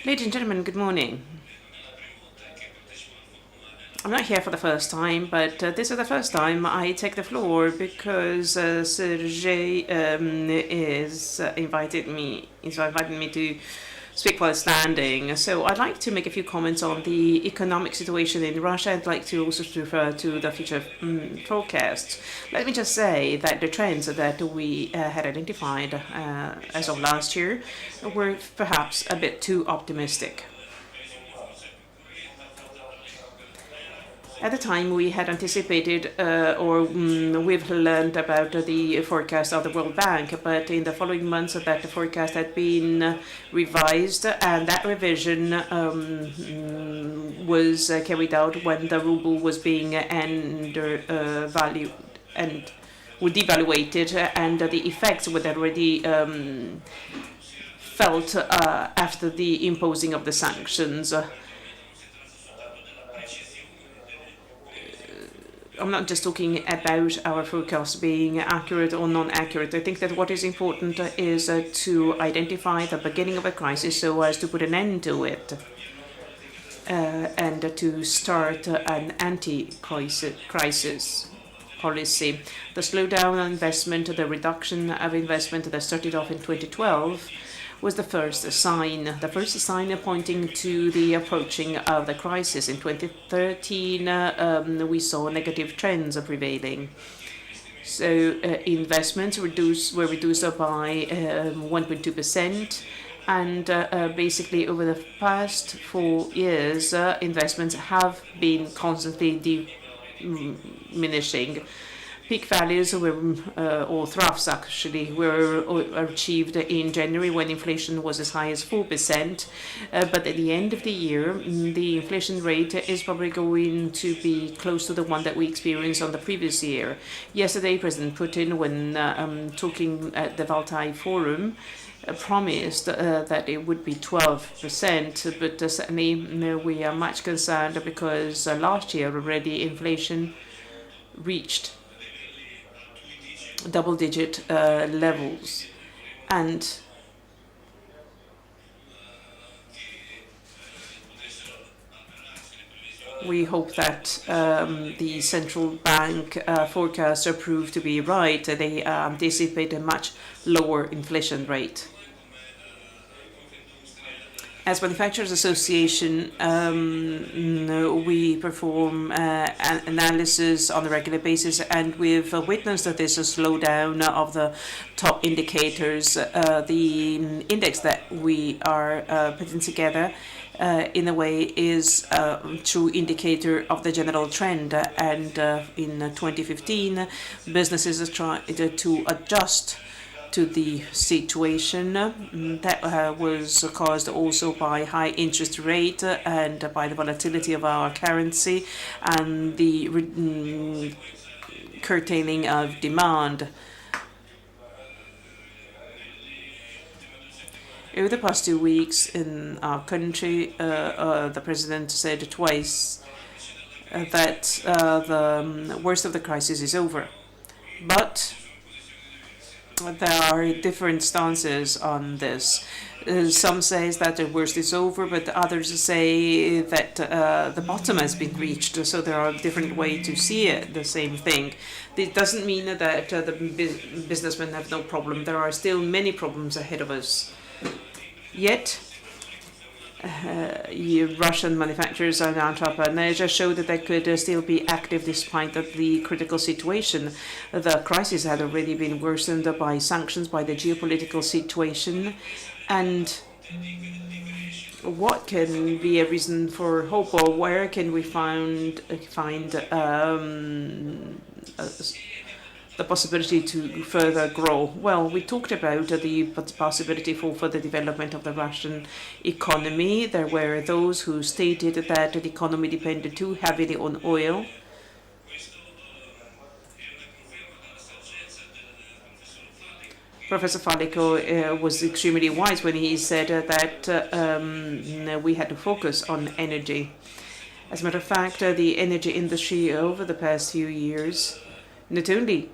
Ladies and gentlemen, good morning. I'm not here for the first time, but this is the first time I take the floor because Sergei is invited me to speak while standing. So I'd like to make a few comments on the economic situation in Russia. I'd like to also refer to the future forecasts. Let me just say that the trends that we had identified as of last year were perhaps a bit too optimistic. At the time, we had anticipated we've learned about the forecast of the World Bank, but in the following months that the forecast had been revised, and that revision was carried out when the ruble was being undervalued and devaluated, and the effects were already felt after the imposing of the sanctions. I'm not just talking about our forecasts being accurate or non-accurate. I think that what is important is to identify the beginning of a crisis so as to put an end to it and to start an anti-crisis policy. The slowdown on investment, the reduction of investment that started off in 2012 was the first sign pointing to the approaching of the crisis. In 2013, we saw negative trends prevailing. So investments were reduced by 1.2%, and basically over the past 4 years, investments have been constantly diminishing. Peak values or troughs actually, were achieved in January when inflation was as high as 4%. But at the end of the year, the inflation rate is probably going to be close to the one that we experienced on the previous year. Yesterday, President Putin, when talking at the Altai Forum, promised that it would be 12%, but certainly we are much concerned because last year already inflation reached double-digit levels, and we hope that the central bank forecasts are proved to be right. They anticipate a much lower inflation rate. As Manufacturers Association, we perform an analysis on a regular basis, and we've witnessed that there's a slowdown of the top indicators. The index that we are putting together, in a way, is a true indicator of the general trend. And in 2015, businesses are trying to adjust to the situation that was caused also by high interest rate and by the volatility of our currency and the curtailing of demand. Over the past 2 weeks in our country, the president said twice that the worst of the crisis is over. But there are different stances on this. Some say that the worst is over, but others say that the bottom has been reached. So there are different ways to see it, the same thing. It doesn't mean that the businessmen have no problem. There are still many problems ahead of us. Yet, Russian manufacturers and entrepreneurs showed that they could still be active despite the critical situation. The crisis had already been worsened by sanctions, by the geopolitical situation, and what can be a reason for hope, or where can we find the possibility to further grow? Well, we talked about the possibility for further development of the Russian economy. There were those who stated that the economy depended too heavily on oil. Professor Falico was extremely wise when he said that we had to focus on energy. As a matter of fact, the energy industry over the past few years not only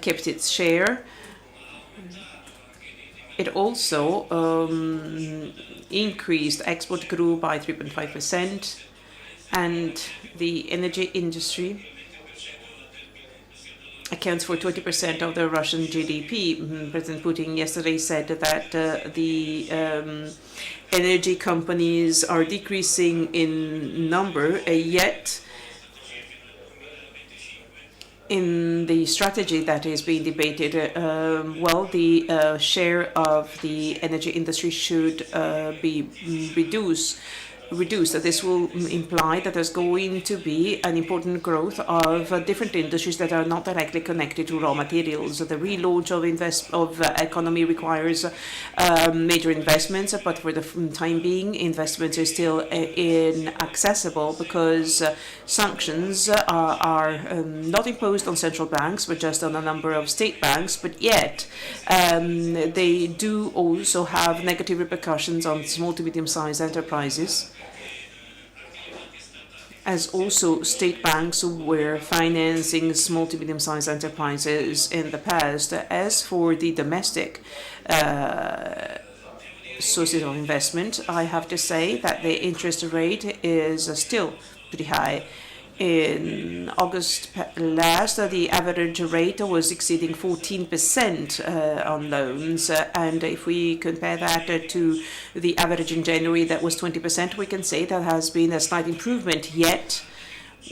kept its share, It also increased, export grew by 3.5%, and the energy industry accounts for 20% of the Russian GDP. President Putin yesterday said that the energy companies are decreasing in number, yet in the strategy that is being debated, the share of the energy industry should be reduced. This will imply that there's going to be an important growth of different industries that are not directly connected to raw materials. The relaunch of economy requires major investments, but for the time being, investments are still inaccessible because sanctions are not imposed on central banks, but just on a number of state banks. But yet, they do also have negative repercussions on small to medium-sized enterprises, as also state banks were financing small to medium-sized enterprises in the past. As for the domestic sources of investment, I have to say that the interest rate is still pretty high. In August last, the average rate was exceeding 14% on loans, and if we compare that to the average in January, that was 20%, we can say that has been a slight improvement. Yet,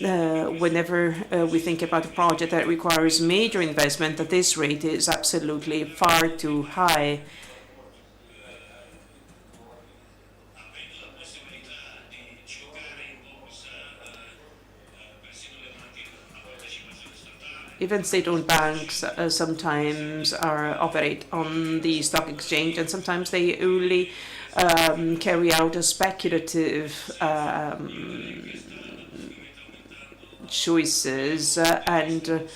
whenever we think about a project that requires major investment, that this rate is absolutely far too high. Even state-owned banks sometimes operate on the stock exchange, and sometimes they only carry out a speculative choices, and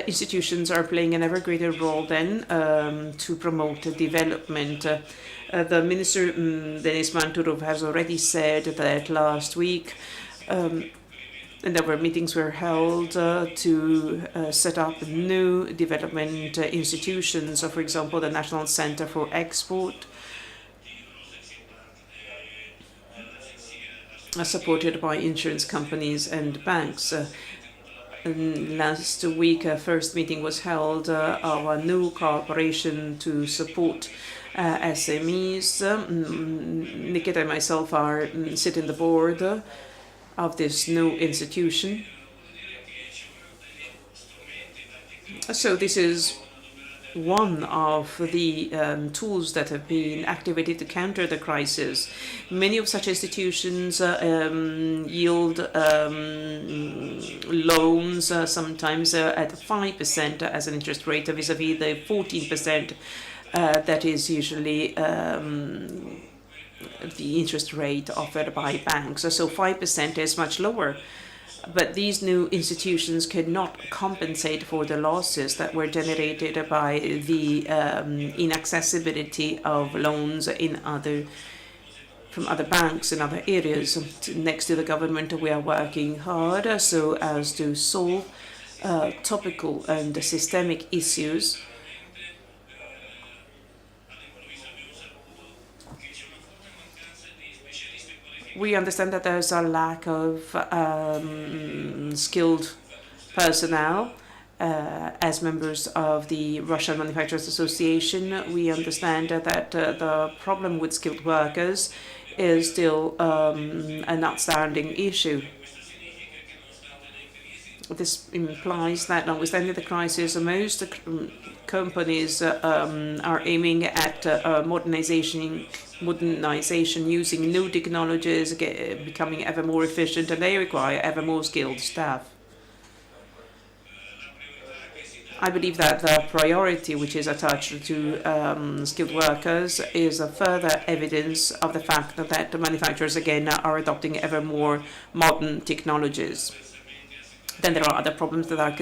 institutions are playing an ever greater role then to promote development. The Minister, Denis Manturov, has already said that last week and there were meetings were held to set up new development institutions. So, for example, the National Center for Export, supported by insurance companies and banks. Last week, a first meeting was held of a new cooperation to support SMEs. Nikita and myself are sitting the board of this new institution. So this is one of the tools that have been activated to counter the crisis. Many of such institutions yield loans sometimes at 5% as an interest rate vis-à-vis the 14% that is usually the interest rate offered by banks. So 5% is much lower. But these new institutions cannot compensate for the losses that were generated by the inaccessibility of loans from other banks in other areas. Next to the government, we are working hard so as to solve topical and systemic issues. We understand that there's a lack of skilled personnel. As members of the Russian Manufacturers Association, we understand that the problem with skilled workers is still an outstanding issue. This implies that, notwithstanding the crisis, most companies are aiming at modernization using new technologies, becoming ever more efficient, and they require ever more skilled staff. I believe that the priority which is attached to skilled workers is a further evidence of the fact that the manufacturers again are adopting ever more modern technologies. Then there are other problems that are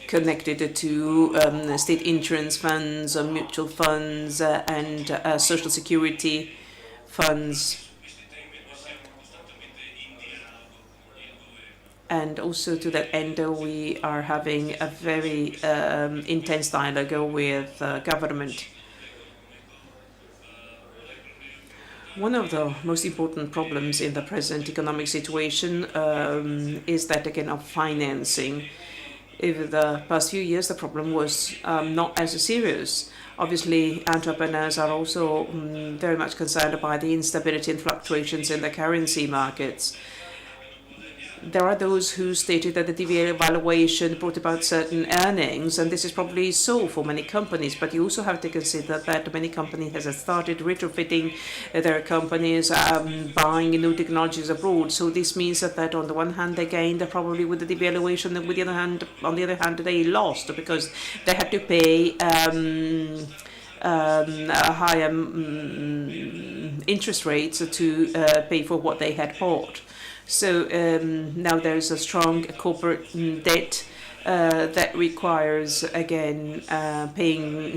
connected to state insurance funds, mutual funds, and social security funds. And also to that end, we are having a very intense dialogue with government. One of the most important problems in the present economic situation is that, again, of financing. Over the past few years, the problem was not as serious. Obviously, entrepreneurs are also very much concerned by the instability and fluctuations in the currency markets. There are those who stated that the devaluation brought about certain earnings, and this is probably so for many companies, but you also have to consider that many companies have started retrofitting their companies, buying new technologies abroad. So this means that on the one hand they gained probably with the devaluation, and on the other hand they lost because they had to pay higher interest rates to pay for what they had bought. So now there's a strong corporate debt that requires, again,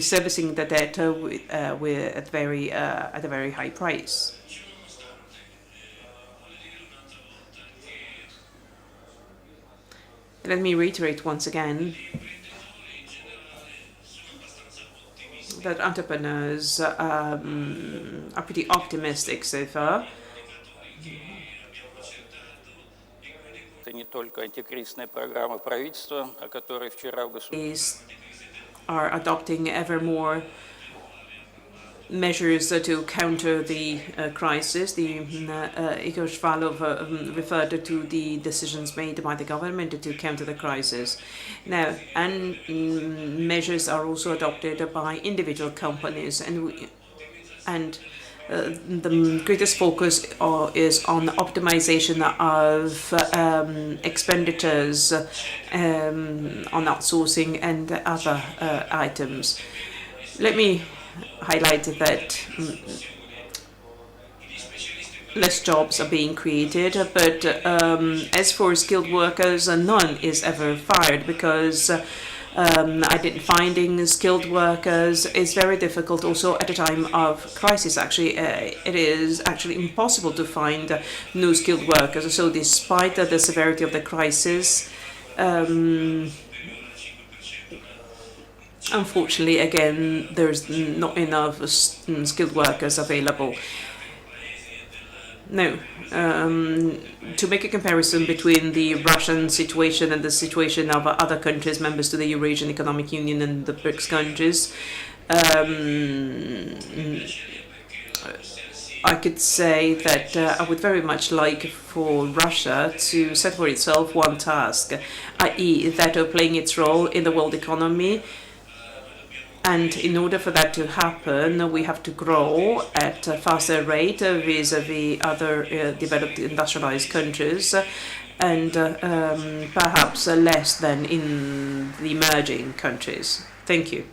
servicing the debt at a very high price. Let me reiterate once again that entrepreneurs are pretty optimistic so far. Не только антикризисная программа правительства, о которой вчера в Gouvernements are adopting ever more measures to counter the crisis. Igor Shvalov referred to the decisions made by the government to counter the crisis. Now, and measures are also adopted by individual companies, and the greatest focus is on optimization of expenditures on outsourcing and other items. Let me highlight that less jobs are being created, but as for skilled workers, none is ever fired because finding skilled workers is very difficult also at a time of crisis. Actually, it is actually impossible to find new skilled workers. So despite the severity of the crisis, unfortunately, again, there's not enough skilled workers available. No. To make a comparison between the Russian situation and the situation of other countries, members to the Eurasian Economic Union and the BRICS countries, I could say that I would very much like for Russia to set for itself one task, i.e. that of playing its role in the world economy. And in order for that to happen, we have to grow at a faster rate vis-a-vis other developed industrialized countries, and perhaps less than in the emerging countries. Thank you.